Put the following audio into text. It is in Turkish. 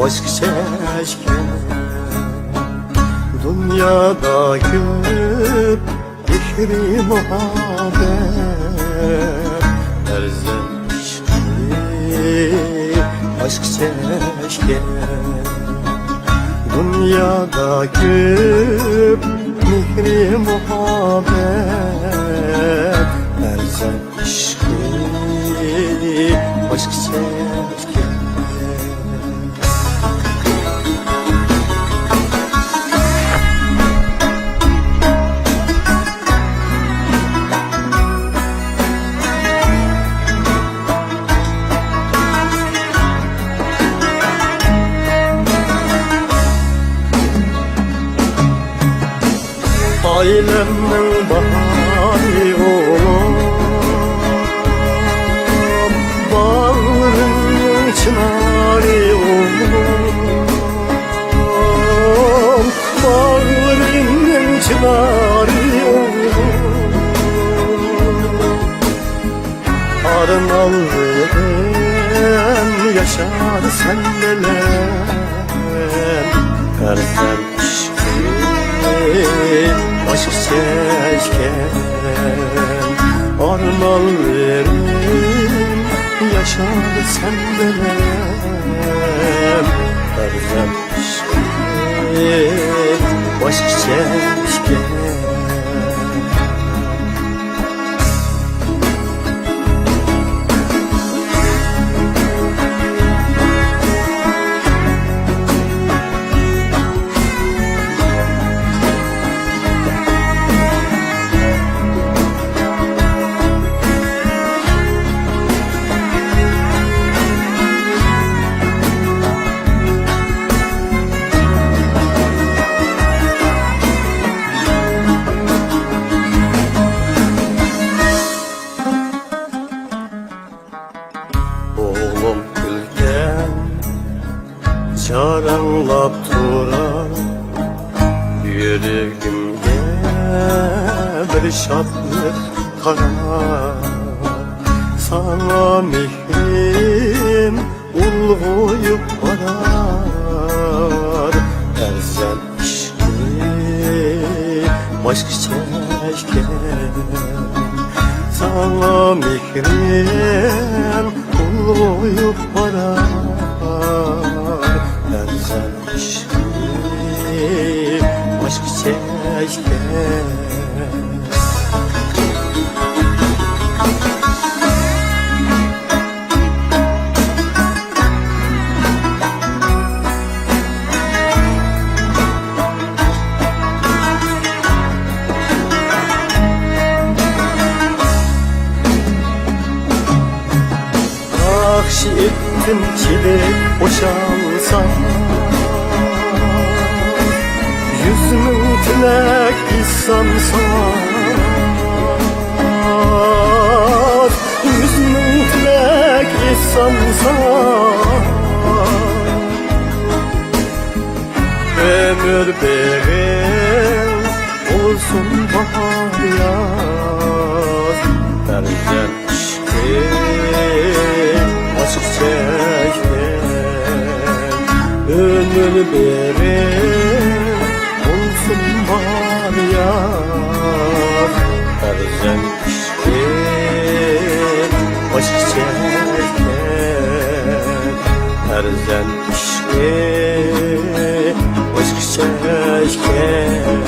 aşk çeşken. Dünyada gülüp dikri muhabbet, erzem aşk çeşken. Dünyada gülüp mihri muhabbet, erzem aşk çeşken. Ailemden bahari oğlum, bağrının çınarı oğlum, bağrının çınarı oğlum. Arın aldım yaşar sendeler, erzem aşk çeşken. Armal verim yaşar sendeler, erzem aşk çeşken. Oğlum gülden çaranlap durar, yüreğimde bir şadlık karar. Sana mihrim uluyup varar, erzem aşk çeşken. Sana mihrim uyup varar, erzem aşk çeşken. Akşi ettim çilek boşalsam, yüzümün tilek isansar, yüzümün tilek isansar. Ömür benim olsun bahar yaz, erzem aşk çeşken. Ömür benim olsun var yar, erzem aşk çeşken. Erzem aşk çeşken.